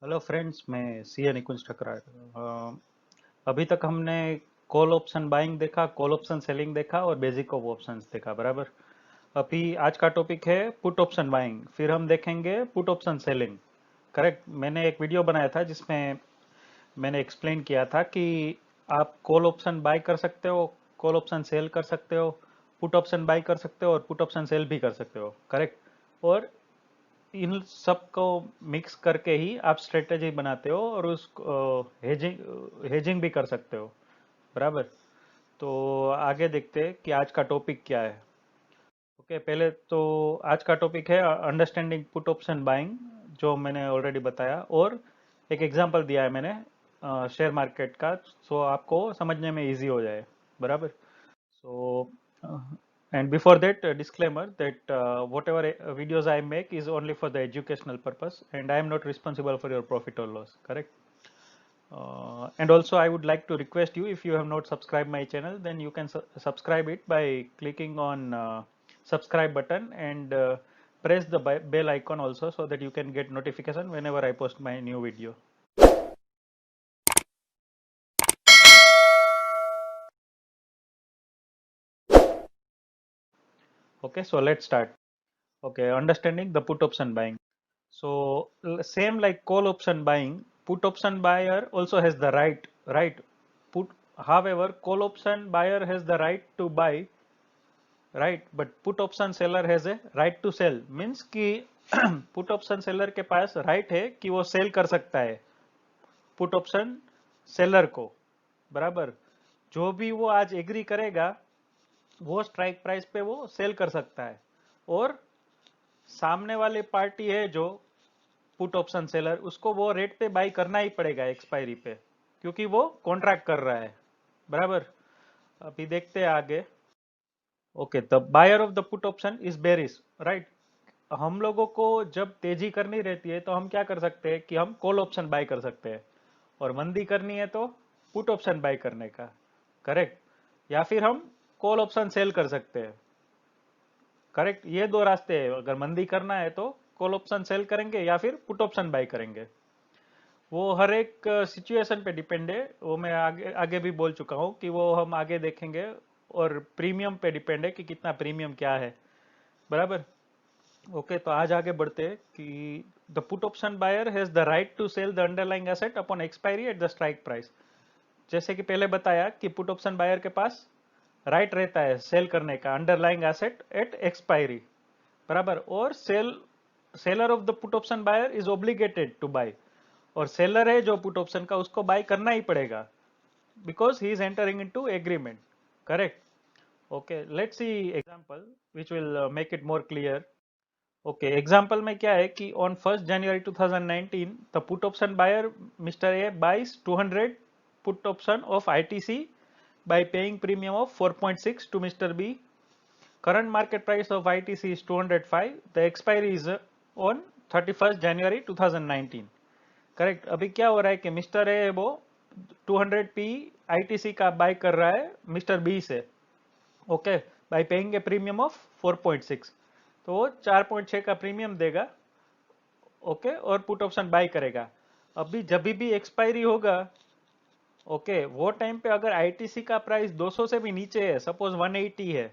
Hello friends, मैं सी निकुंज ठकरार। अभी तक हमने कॉल ऑप्शन बाइंग देखा, कॉल ऑप्शन सेलिंग देखा और बेसिक ऑफ ऑप्शंस देखा, बराबर। अभी आज का टॉपिक है पुट ऑप्शन बाइंग, फिर हम देखेंगे पुट ऑप्शन सेलिंग। करेक्ट। मैंने एक वीडियो बनाया था जिसमें मैंने एक्सप्लेन किया था कि आप कॉल ऑप्शन बाय कर सकते हो, कॉल ऑप्शन सेल कर सकते हो, पुट ऑप्शन बाय कर सकते हो और पुट ऑप्शन सेल भी कर सकते हो, करेक्ट। और इन सबको मिक्स करके ही आप स्ट्रेटेजी बनाते हो और उस हेजिंग हेजिंग भी कर सकते हो, बराबर। तो आगे देखते हैं कि आज का टॉपिक क्या है। ओके, पहले तो आज का टॉपिक है अंडरस्टैंडिंग पुट ऑप्शन बाइंग, जो मैंने ऑलरेडी बताया, और एक एग्जांपल दिया है मैंने शेयर मार्केट का, सो आपको समझने में इजी हो जाए, बराबर। So, and before that, disclaimer that whatever videos I make is only for the educational purpose, and I am not responsible for your profit or loss. Correct. And also, I would like to request you, if you have not subscribed my channel, then you can subscribe it by clicking on subscribe button and press the bell icon also, so that you can get notification whenever I post my new video. Okay, so let's start. Okay, understanding the put option buying. So same like call option buying, put option buyer also has the right. Put, however, call option buyer has the right to buy, right, but put option seller has a right to sell. Means कि put option seller के पास right है कि वो sell कर सकता है put option seller को, बराबर। जो भी वो आज एग्री करेगा वो स्ट्राइक प्राइस पे वो सेल कर सकता है, और सामने वाली पार्टी है जो पुट ऑप्शन सेलर, उसको वो रेट पे बाई करना ही पड़ेगा एक्सपायरी पे, क्योंकि वो कॉन्ट्रैक्ट कर रहा है, बराबर। अभी देखते हैं आगे। Okay, the buyer of the put option is bearish, right. हम लोगों को जब तेजी करनी रहती है तो हम क्या कर सकते हैं कि हम कॉल ऑप्शन बाय कर सकते हैं, और मंदी करनी है तो पुट ऑप्शन बाय करने का, करेक्ट। या फिर हम कॉल ऑप्शन सेल कर सकते हैं, करेक्ट। ये दो रास्ते हैं, अगर मंदी करना है तो कॉल ऑप्शन सेल करेंगे या फिर पुट ऑप्शन बाय करेंगे। वो हर एक सिचुएशन पे डिपेंड है, वो मैं आगे आगे भी बोल चुका हूँ कि वो हम आगे देखेंगे। और प्रीमियम पे डिपेंड है कि कितना प्रीमियम क्या है, बराबर। ओके, तो आज आगे बढ़ते हैं कि the put option buyer has the right to sell the underlying asset upon expiry at the strike price. जैसे कि पहले बताया कि पुट ऑप्शन बायर के पास राइट रहता है सेल करने का अंडरलाइंग एसेट एट एक्सपायरी, बराबर। और seller of the put option buyer is obligated to buy, और सेलर है जो पुट ऑप्शन का, उसको बाय करना ही पड़ेगा, because he is entering into agreement, correct. Okay, let's see example which will make it more clear. Okay, example में क्या है कि on 1st January 2019 the put option buyer mister A buys 200 put option of ITC by paying premium of 4.6 to Mr. B. Current market price of ITC is 205. The expiry is on 31st January 2019. Correct. अभी क्या हो रहा है कि mister A वो 200 P ITC का bye कर रहा है मिस्टर बी से, okay, bye paying A premium of 4.6। तो वो 4.6 का प्रीमियम देगा, ओके, और पुट ऑप्शन बाय करेगा। अभी जब भी एक्सपायरी होगा, ओके, वो टाइम पे अगर आईटीसी का प्राइस 200 से भी नीचे है, सपोज 180 है,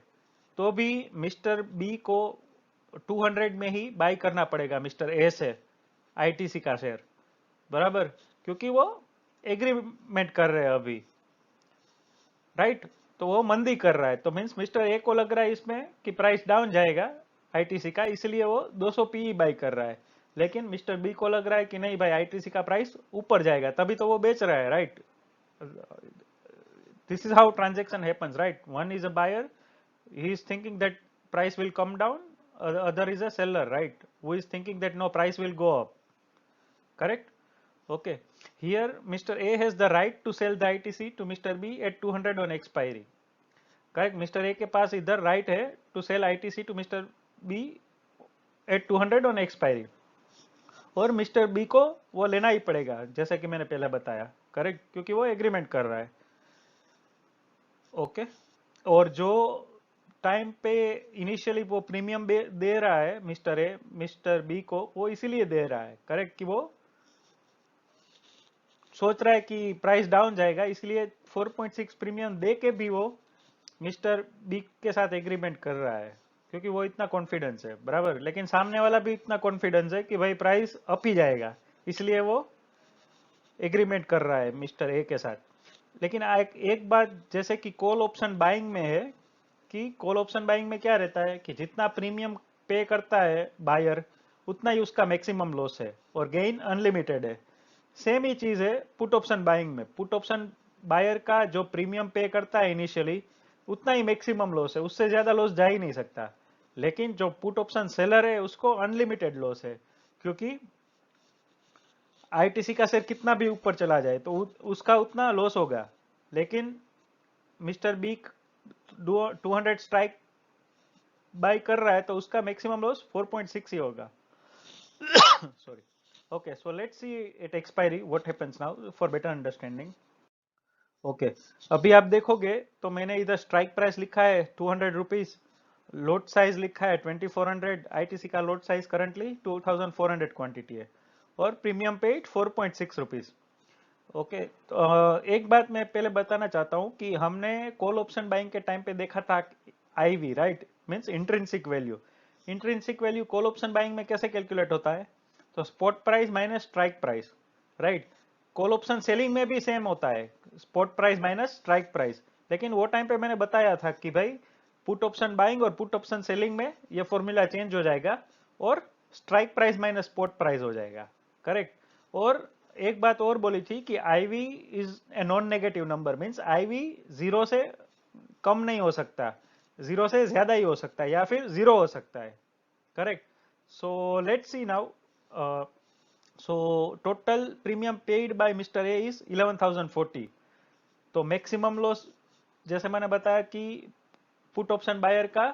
तो भी मिस्टर बी को 200 में ही बाय करना पड़ेगा मिस्टर ए से आईटीसी का शेयर, बराबर। क्योंकि वो एग्रीमेंट कर रहे हैं अभी, राइट। तो वो मंदी कर रहा है, तो मीन्स मिस्टर ए को लग रहा है इसमें कि प्राइस डाउन जाएगा आईटीसी का, इसलिए वो 200 पी बाई कर रहा है। लेकिन मिस्टर बी को लग रहा है कि नहीं भाई, आईटीसी का प्राइस ऊपर जाएगा, तभी तो वो बेच रहा है, right. This is how transaction happens, right? One is a buyer, he is thinking that price will come down, other is a seller, right, who is thinking that no, price will go up, correct. Okay, here Mr. A has the right to sell the ITC to Mr. B at 200 on expiry, correct. Mr. A के पास इधर right है to sell ITC to Mr. B at 200 on expiry, और mister B को वो लेना ही पड़ेगा जैसे कि मैंने पहले बताया, करेक्ट, क्योंकि वो एग्रीमेंट कर रहा है, ओके। और जो टाइम पे इनिशियली वो प्रीमियम दे रहा है मिस्टर ए मिस्टर बी को, वो इसीलिए दे रहा है, करेक्ट, कि वो सोच रहा है कि प्राइस डाउन जाएगा, इसलिए 4.6 प्रीमियम दे के भी वो मिस्टर बी के साथ एग्रीमेंट कर रहा है, क्योंकि वो इतना कॉन्फिडेंस है, बराबर। लेकिन सामने वाला भी इतना कॉन्फिडेंस है कि भाई प्राइस अप ही जाएगा, इसलिए वो एग्रीमेंट कर रहा है मिस्टर ए के साथ। लेकिन एक बात जैसे कि कॉल ऑप्शन बाइंग में है, कि कॉल ऑप्शन बाइंग में क्या रहता है कि जितना प्रीमियम पे करता है बायर, उतना ही उसका मैक्सिमम लॉस है और गेन अनलिमिटेड है। सेम ही चीज है पुट ऑप्शन बाइंग में। पुट ऑप्शन बायर का जो प्रीमियम पे करता है इनिशियली, उतना ही मैक्सिमम लॉस है, उससे ज्यादा लॉस जा ही नहीं सकता। लेकिन जो पुट ऑप्शन सेलर है उसको अनलिमिटेड लॉस है, क्योंकि आईटीसी का शेयर कितना भी ऊपर चला जाए तो उसका उतना लॉस होगा। लेकिन मिस्टर बी 200 स्ट्राइक बाय कर रहा है तो उसका मैक्सिमम लॉस 4.6 ही होगा। Sorry. Okay, so let's see at expiry what happens now for better understanding. Okay, अभी आप देखोगे तो मैंने इधर स्ट्राइक प्राइस लिखा है 200 रुपीज, लोट साइज लिखा है 2400, आईटीसी का लोट साइज करंटली 2400 क्वांटिटी है, और प्रीमियम पेड 4.6 रुपीज। ओके, तो एक बात मैं पहले बताना चाहता हूँ कि हमने कॉल ऑप्शन बाइंग के टाइम पे देखा था IV, right, means intrinsic value. Intrinsic value call option buying में कैसे कैलकुलेट होता है? तो spot price minus strike price, right. Call option selling में भी सेम होता है, spot price minus strike price. लेकिन वो टाइम पे मैंने बताया था कि भाई पुट ऑप्शन बाइंग और पुट ऑप्शन सेलिंग में ये फॉर्मूला चेंज हो जाएगा और strike price minus spot price हो जाएगा, करेक्ट। और एक बात और बोली थी कि IV is a non negative number, means IV zero से कम नहीं हो सकता, जीरो से ज्यादा ही हो सकता है या फिर जीरो हो सकता है, correct. So let's C now. So total premium paid by mister A is 11,040। तो मैक्सिमम लॉस जैसे मैंने बताया कि पुट ऑप्शन बायर का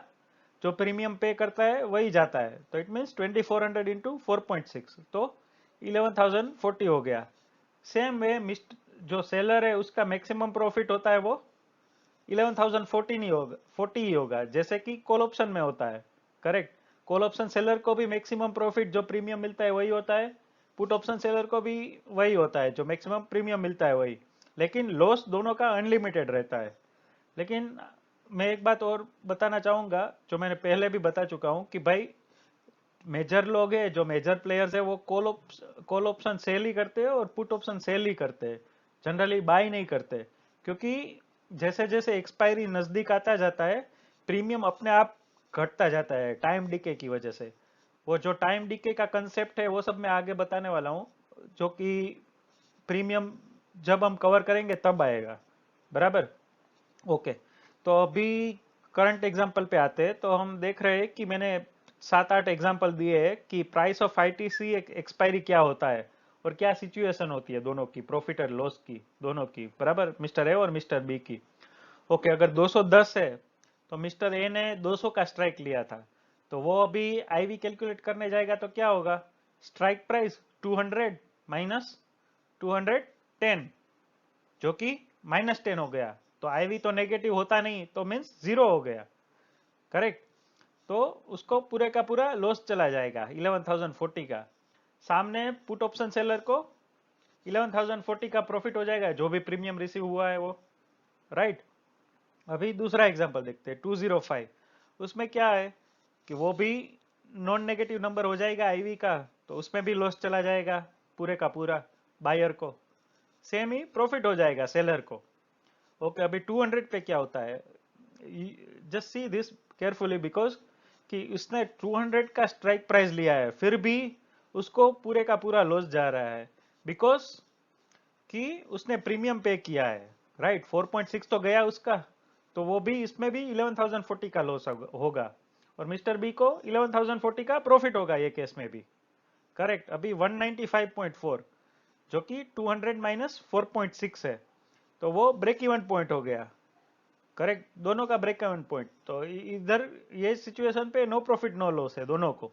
जो प्रीमियम पे करता है वही जाता है, तो इट मीन्स 2400 इंटू 4.6, तो 11,040 हो गया। सेम वे जो सेलर है उसका मैक्सिमम प्रॉफिट होता है वो 11,040 नहीं होगा, 40 ही होगा, जैसे कि कॉल ऑप्शन में होता है, करेक्ट। कॉल ऑप्शन सेलर को भी मैक्सिमम प्रॉफिट जो प्रीमियम मिलता है वही होता है, पुट ऑप्शन सेलर को भी वही होता है, जो मैक्सिमम प्रीमियम मिलता है वही। लेकिन लॉस दोनों का अनलिमिटेड रहता है। लेकिन मैं एक बात और बताना चाहूंगा जो मैंने पहले भी बता चुका हूं कि भाई मेजर लोग है, जो मेजर प्लेयर्स है, वो कॉल ऑप्शन सेल ही करते हैं और पुट ऑप्शन सेल ही करते हैं, जनरली बाय नहीं करते। क्योंकि जैसे जैसे एक्सपायरी नजदीक आता जाता है, प्रीमियम अपने आप घटता जाता है टाइम डिके की वजह से। वो जो टाइम डिके का कंसेप्ट है वो सब मैं आगे बताने वाला हूँ, जो कि प्रीमियम जब हम कवर करेंगे तब आएगा, बराबर। ओके, तो अभी करंट एग्जांपल पे आते हैं। तो हम देख रहे हैं कि मैंने 7-8 एग्जांपल दिए हैं कि प्राइस ऑफ आईटीसी एक्सपायरी क्या होता है और क्या सिचुएशन होती है दोनों की, प्रॉफिट और लॉस की, दोनों की, बराबर, मिस्टर ए और मिस्टर बी की। ओके, अगर 210 है तो मिस्टर ए ने 200 का स्ट्राइक लिया था, तो वो अभी आईवी कैलकुलेट करने जाएगा तो क्या होगा? स्ट्राइक प्राइस 200 माइनस 210, जो कि -10 हो गया। तो आईवी तो नेगेटिव होता नहीं, तो मीन्स जीरो हो गया, करेक्ट। तो उसको पूरे का पूरा लॉस चला जाएगा 11,040 का। सामने पुट ऑप्शन सेलर को 11,040 का प्रॉफिट हो जाएगा, जो भी प्रीमियम रिसीव हुआ है वो, राइट। अभी दूसरा एग्जांपल देखते हैं 205। उसमें क्या है कि वो भी नॉन नेगेटिव नंबर हो जाएगा आईवी का, तो उसमें भी लॉस चला जाएगा पूरे का पूरा बायर को, सेम ही प्रॉफिट हो जाएगा सेलर को। ओके, अभी 200 पे क्या होता है? Just see this carefully, because कि उसने 200 का स्ट्राइक प्राइस लिया है, फिर भी उसको पूरे का पूरा लॉस जा रहा है, बिकॉज कि उसने प्रीमियम पे किया है, राइट। 4.6 तो गया उसका, तो वो भी इसमें भी 11,040 का लॉस होगा, और मिस्टर बी को 11,040 का प्रॉफिट होगा ये केस में भी, करेक्ट। अभी 195.4, जो कि 200 माइनस 4.6 है, तो वो ब्रेक इवन पॉइंट हो गया, करेक्ट, दोनों का ब्रेक इवन पॉइंट। तो इधर ये सिचुएशन पे नो प्रॉफिट नो लॉस है दोनों को।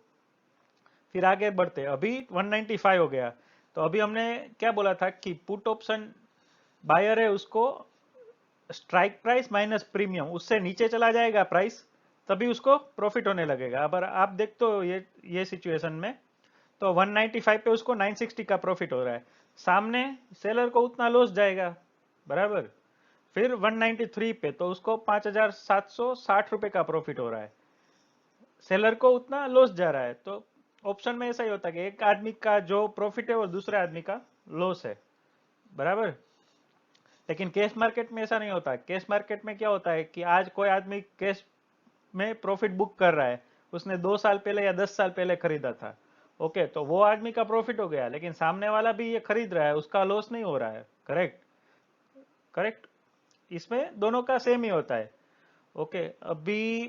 फिर आगे बढ़ते, अभी 195 हो गया। तो अभी हमने क्या बोला था कि पुट ऑप्शन बायर है, उसको स्ट्राइक प्राइस माइनस प्रीमियम, उससे नीचे चला जाएगा प्राइस, तभी उसको प्रॉफिट होने लगेगा। अब आप देख तो ये सिचुएशन में, तो 195 पे उसको 960 का प्रॉफिट हो रहा है, सामने सेलर को उतना लॉस जाएगा, बराबर। फिर 193 पे तो उसको 5,760 रुपए का प्रॉफिट हो रहा है, सेलर को उतना लॉस जा रहा है। तो ऑप्शन में ऐसा ही होता है कि एक आदमी का जो प्रॉफिट है और दूसरे आदमी का लॉस है, बराबर। लेकिन कैश मार्केट में ऐसा नहीं होता। कैश मार्केट में क्या होता है कि आज कोई आदमी कैश में प्रॉफिट बुक कर रहा है, उसने 2 साल पहले या 10 साल पहले खरीदा था, ओके, तो वो आदमी का प्रॉफिट हो गया, लेकिन सामने वाला भी ये खरीद रहा है, उसका लॉस नहीं हो रहा है। Correct, correct. इसमें दोनों का सेम ही होता है। ओके, अभी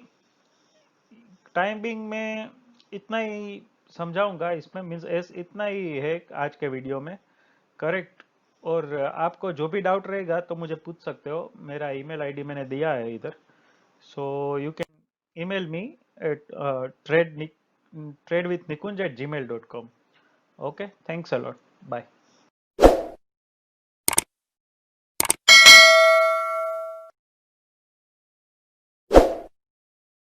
टाइम बिंग में इतना ही समझाऊंगा इसमें, मीन्स इतना ही है आज के वीडियो में। करेक्ट। और आपको जो भी डाउट रहेगा तो मुझे पूछ सकते हो, मेरा ईमेल आईडी मैंने दिया है इधर, so you can email me at trade with nikunj@gmail.com. Okay, thanks a lot. Bye.